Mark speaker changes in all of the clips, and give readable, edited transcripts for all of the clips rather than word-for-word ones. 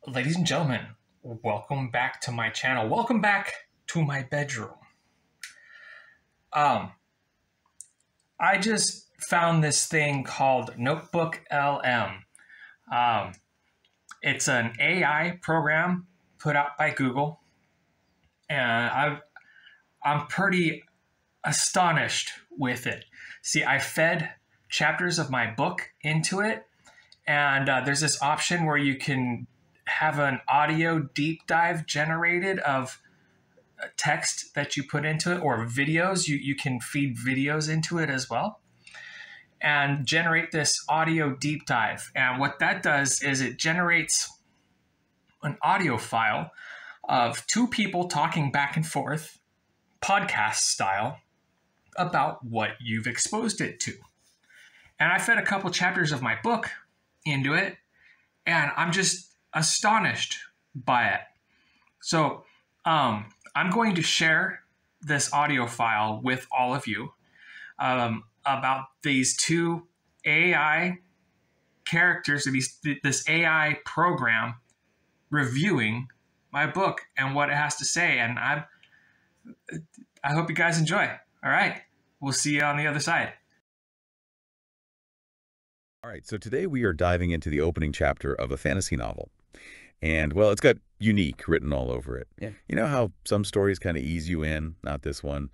Speaker 1: Ladies and gentlemen, welcome back to my channel. Welcome back to my bedroom. I just found this thing called Notebook LM. It's an AI program put out by Google, and I'm pretty astonished with it. See, I fed chapters of my book into it, and there's this option where you can have an audio deep dive generated of text that you put into it, or videos. You can feed videos into it as well and generate this audio deep dive. And what that does is it generates an audio file of two people talking back and forth, podcast style, about what you've exposed it to. And I fed a couple chapters of my book into it, and I'm just astonished by it. So I'm going to share this audio file with all of you about these two AI characters, this AI program reviewing my book and what it has to say. And I hope you guys enjoy. All right, we'll see you on the other side.
Speaker 2: All right, so today we are diving into the opening chapter of a fantasy novel. And, well, it's got unique written all over it.
Speaker 3: Yeah.
Speaker 2: You know how some stories kind of ease you in? Not this one.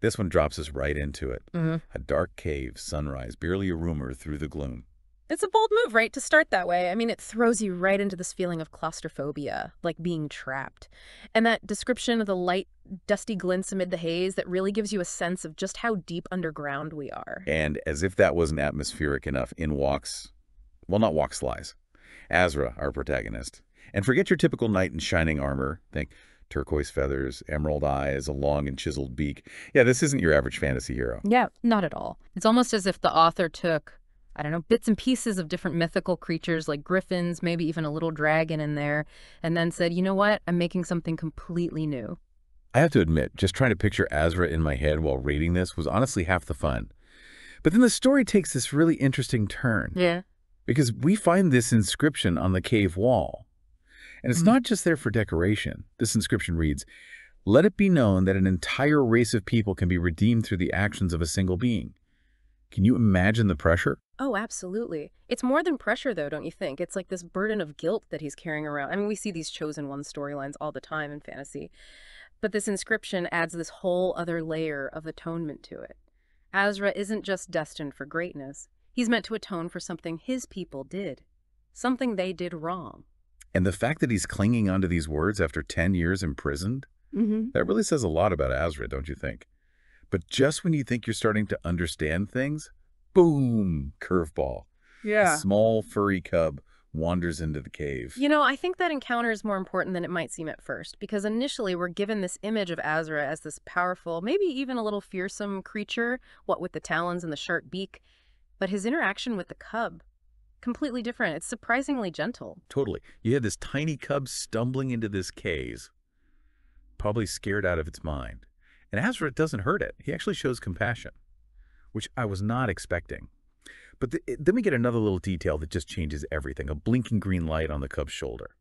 Speaker 2: This one drops us right into it. A dark cave, sunrise, barely a rumor through the gloom.
Speaker 4: It's a bold move, right, to start that way. I mean, it throws you right into this feeling of claustrophobia, like being trapped. And that description of the light, dusty glints amid the haze, that really gives you a sense of just how deep underground we are.
Speaker 2: And as if that wasn't atmospheric enough, in walks, well, not walks, Lies, Azra, our protagonist. And forget your typical knight in shining armor. Think turquoise feathers, emerald eyes, a long and chiseled beak. Yeah, this isn't your average fantasy hero.
Speaker 4: Yeah, not at all. It's almost as if the author took, I don't know, bits and pieces of different mythical creatures like griffins, maybe even a little dragon in there, and then said, you know what, I'm making something completely new.
Speaker 2: I have to admit, just trying to picture Azra in my head while reading this was honestly half the fun. But then the story takes this really interesting turn.
Speaker 4: Yeah.
Speaker 2: Because we find this inscription on the cave wall. And it's not just there for decoration. This inscription reads, "Let it be known that an entire race of people can be redeemed through the actions of a single being." Can you imagine the pressure?
Speaker 4: Oh, absolutely. It's more than pressure, though, don't you think? It's like this burden of guilt that he's carrying around. I mean, we see these chosen one storylines all the time in fantasy. But this inscription adds this whole other layer of atonement to it. Azra isn't just destined for greatness. He's meant to atone for something his people did. Something they did wrong.
Speaker 2: And the fact that he's clinging onto these words after 10 years imprisoned, that really says a lot about Azra, don't you think? But just when you think you're starting to understand things, boom, curveball.
Speaker 4: Yeah.
Speaker 2: A small furry cub wanders into the cave.
Speaker 4: You know, I think that encounter is more important than it might seem at first, because initially we're given this image of Azra as this powerful, maybe even a little fearsome creature, what with the talons and the sharp beak. But his interaction with the cub, completely different. It's surprisingly gentle.
Speaker 2: Totally. You had this tiny cub stumbling into this cave, probably scared out of its mind. And Azra doesn't hurt it. He actually shows compassion, which I was not expecting. But then we get another little detail that just changes everything, a blinking green light on the cub's shoulder.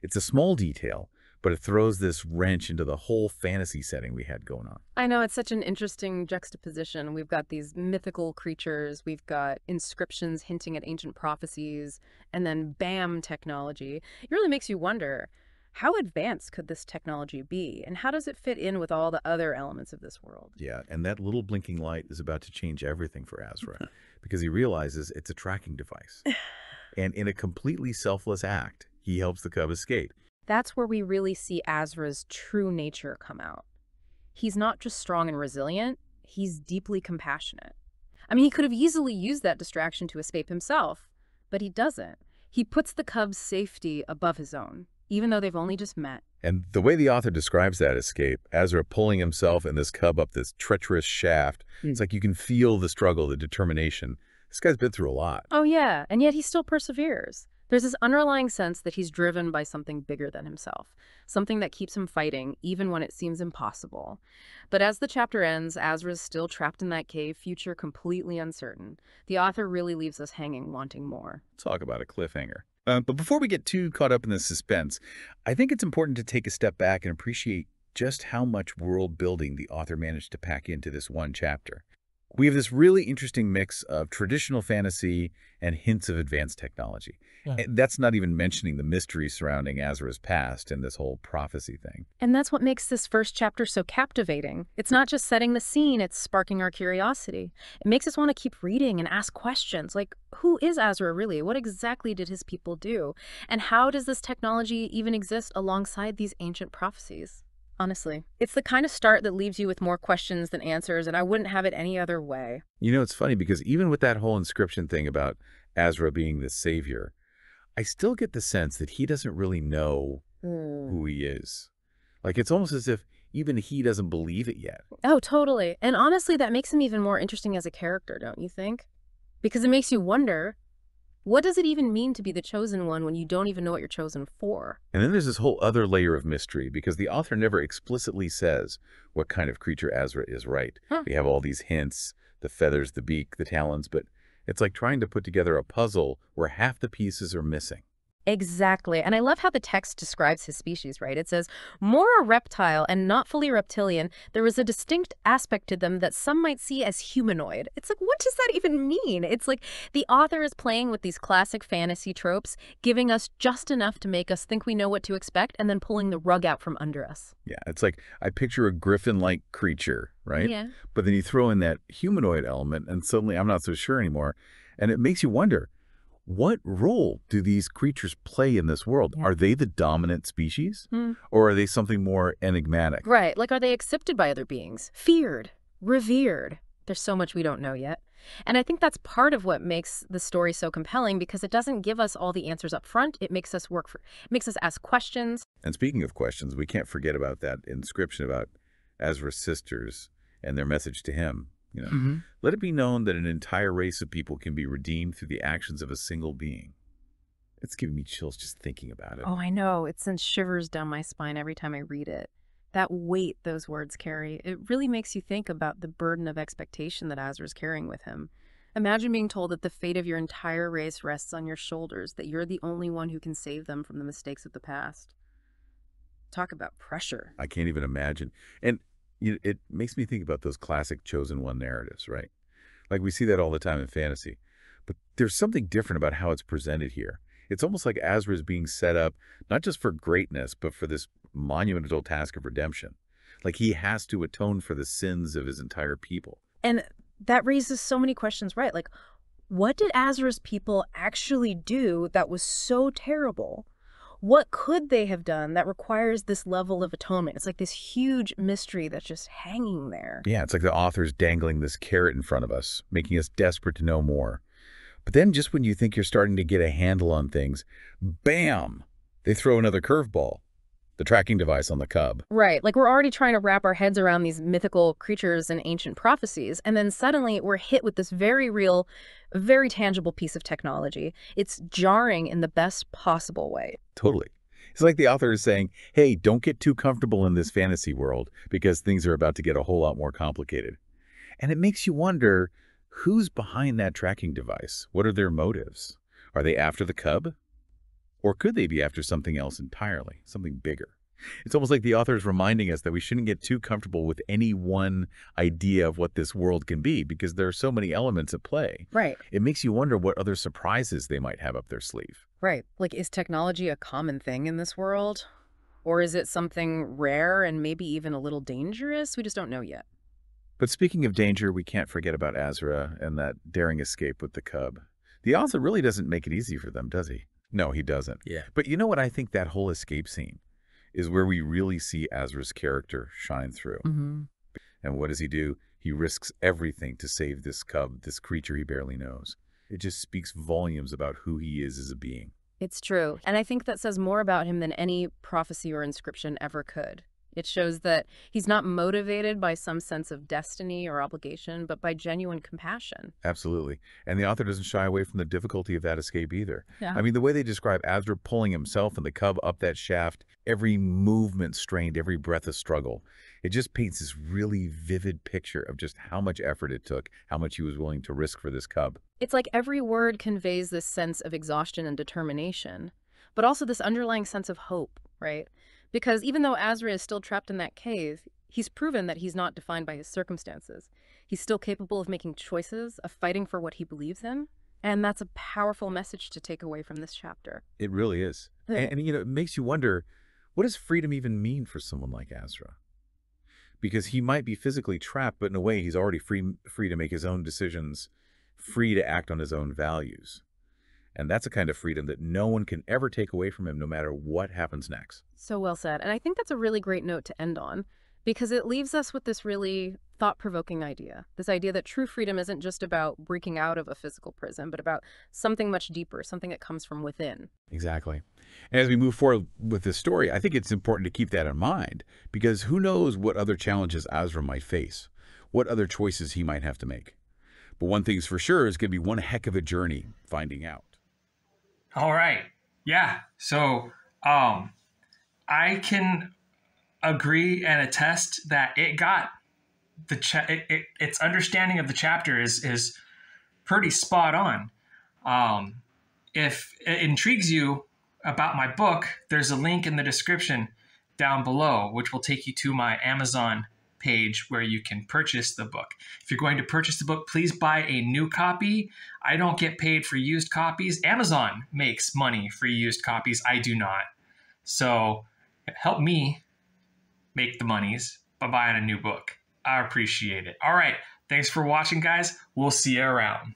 Speaker 2: It's a small detail, but it throws this wrench into the whole fantasy setting we had going on.
Speaker 4: I know, it's such an interesting juxtaposition. We've got these mythical creatures, we've got inscriptions hinting at ancient prophecies, and then bam, technology. It really makes you wonder, how advanced could this technology be? And how does it fit in with all the other elements of this world?
Speaker 2: Yeah, and that little blinking light is about to change everything for Azra because he realizes it's a tracking device. And in a completely selfless act, he helps the cub escape.
Speaker 4: That's where we really see Azra's true nature come out. He's not just strong and resilient, he's deeply compassionate. I mean, he could have easily used that distraction to escape himself, but he doesn't. He puts the cub's safety above his own, even though they've only just met.
Speaker 2: And the way the author describes that escape, Azra pulling himself and this cub up this treacherous shaft, it's like you can feel the struggle, the determination. This guy's been through a lot.
Speaker 4: Oh yeah, and yet he still perseveres. There's this underlying sense that he's driven by something bigger than himself, something that keeps him fighting even when it seems impossible. But as the chapter ends, Azra's still trapped in that cave, future completely uncertain. The author really leaves us hanging, wanting more.
Speaker 2: Talk about a cliffhanger. But before we get too caught up in the suspense, I think it's important to take a step back and appreciate just how much world building the author managed to pack into this one chapter. We have this really interesting mix of traditional fantasy and hints of advanced technology.
Speaker 1: Yeah.
Speaker 2: And that's not even mentioning the mystery surrounding Azra's past and this whole prophecy thing.
Speaker 4: And that's what makes this first chapter so captivating. It's not just setting the scene, it's sparking our curiosity. It makes us want to keep reading and ask questions like, who is Azra really? What exactly did his people do? And how does this technology even exist alongside these ancient prophecies? Honestly, it's the kind of start that leaves you with more questions than answers, and I wouldn't have it any other way.
Speaker 2: You know, it's funny because even with that whole inscription thing about Azra being the savior, I still get the sense that he doesn't really know who he is. Like, it's almost as if even he doesn't believe it yet.
Speaker 4: Oh, totally. And honestly, that makes him even more interesting as a character, don't you think? Because it makes you wonder, what does it even mean to be the chosen one when you don't even know what you're chosen for?
Speaker 2: And then there's this whole other layer of mystery because the author never explicitly says what kind of creature Azra is, right?
Speaker 4: Huh.
Speaker 2: We have all these hints, the feathers, the beak, the talons, but it's like trying to put together a puzzle where half the pieces are missing.
Speaker 4: Exactly. And I love how the text describes his species, right? It says, more a reptile and not fully reptilian, there is a distinct aspect to them that some might see as humanoid. It's like, what does that even mean? It's like the author is playing with these classic fantasy tropes, giving us just enough to make us think we know what to expect, and then pulling the rug out from under us.
Speaker 2: Yeah, it's like I picture a griffin-like creature, right?
Speaker 4: Yeah.
Speaker 2: But then you throw in that humanoid element, and suddenly I'm not so sure anymore. And it makes you wonder, what role do these creatures play in this world?
Speaker 4: Yeah.
Speaker 2: Are they the dominant species? Or are they something more enigmatic?
Speaker 4: Right. Like, are they accepted by other beings? Feared? Revered? There's so much we don't know yet. And I think that's part of what makes the story so compelling, because it doesn't give us all the answers up front. It makes us it makes us ask questions.
Speaker 2: And speaking of questions, we can't forget about that inscription about Azra's sisters and their message to him. You know, let it be known that an entire race of people can be redeemed through the actions of a single being. It's giving me chills just thinking about it.
Speaker 4: Oh, I know. It sends shivers down my spine every time I read it. That weight those words carry, it really makes you think about the burden of expectation that Azra's carrying with him. Imagine being told that the fate of your entire race rests on your shoulders, that you're the only one who can save them from the mistakes of the past. Talk about pressure.
Speaker 2: I can't even imagine. And it makes me think about those classic chosen one narratives, right? Like we see that all the time in fantasy. But there's something different about how it's presented here. It's almost like Azra is being set up not just for greatness, but for this monumental task of redemption. Like he has to atone for the sins of his entire people.
Speaker 4: And that raises so many questions, right? Like, what did Azra's people actually do that was so terrible? What could they have done that requires this level of atonement? It's like this huge mystery that's just hanging there.
Speaker 2: Yeah, it's like the author's dangling this carrot in front of us, making us desperate to know more. But then just when you think you're starting to get a handle on things, bam, they throw another curveball. The tracking device on the cub.
Speaker 4: Right. Like, we're already trying to wrap our heads around these mythical creatures and ancient prophecies, and then suddenly we're hit with this very real, very tangible piece of technology. It's jarring in the best possible way.
Speaker 2: Totally. It's like the author is saying, hey, don't get too comfortable in this fantasy world because things are about to get a whole lot more complicated. And it makes you wonder, who's behind that tracking device? What are their motives? Are they after the cub? Or could they be after something else entirely, something bigger? It's almost like the author is reminding us that we shouldn't get too comfortable with any one idea of what this world can be because there are so many elements at play.
Speaker 4: Right.
Speaker 2: It makes you wonder what other surprises they might have up their sleeve.
Speaker 4: Right. Like, is technology a common thing in this world? Or is it something rare and maybe even a little dangerous? We just don't know yet.
Speaker 2: But speaking of danger, we can't forget about Azra and that daring escape with the cub. The author really doesn't make it easy for them, does he? No, he doesn't.
Speaker 1: Yeah.
Speaker 2: But you know what? I think that whole escape scene is where we really see Azra's character shine through. And what does he do? He risks everything to save this cub, this creature he barely knows. It just speaks volumes about who he is as a being.
Speaker 4: It's true. And I think that says more about him than any prophecy or inscription ever could. It shows that he's not motivated by some sense of destiny or obligation, but by genuine compassion.
Speaker 2: Absolutely. And the author doesn't shy away from the difficulty of that escape either.
Speaker 4: Yeah.
Speaker 2: I mean, the way they describe Azra pulling himself and the cub up that shaft, every movement strained, every breath a struggle. It just paints this really vivid picture of just how much effort it took, how much he was willing to risk for this cub.
Speaker 4: It's like every word conveys this sense of exhaustion and determination, but also this underlying sense of hope, right? Because even though Azra is still trapped in that cave, he's proven that he's not defined by his circumstances. He's still capable of making choices, of fighting for what he believes in, and that's a powerful message to take away from this chapter.
Speaker 2: It really is. And you know, it makes you wonder, what does freedom even mean for someone like Azra? Because he might be physically trapped, but in a way he's already free to make his own decisions, free to act on his own values. And that's a kind of freedom that no one can ever take away from him, no matter what happens next.
Speaker 4: So well said. And I think that's a really great note to end on, because it leaves us with this really thought-provoking idea. This idea that true freedom isn't just about breaking out of a physical prison, but about something much deeper, something that comes from within.
Speaker 2: Exactly. And as we move forward with this story, I think it's important to keep that in mind, because who knows what other challenges Azra might face, what other choices he might have to make. But one thing's for sure, is going to be one heck of a journey finding out.
Speaker 1: All right. Yeah. So I can agree and attest that it got its understanding of the chapter is pretty spot on. If it intrigues you about my book, there's a link in the description down below, which will take you to my Amazon page where you can purchase the book. If you're going to purchase the book, please buy a new copy. I don't get paid for used copies. Amazon makes money for used copies. I do not. So help me make the monies by buying a new book. I appreciate it. All right. Thanks for watching, guys. We'll see you around.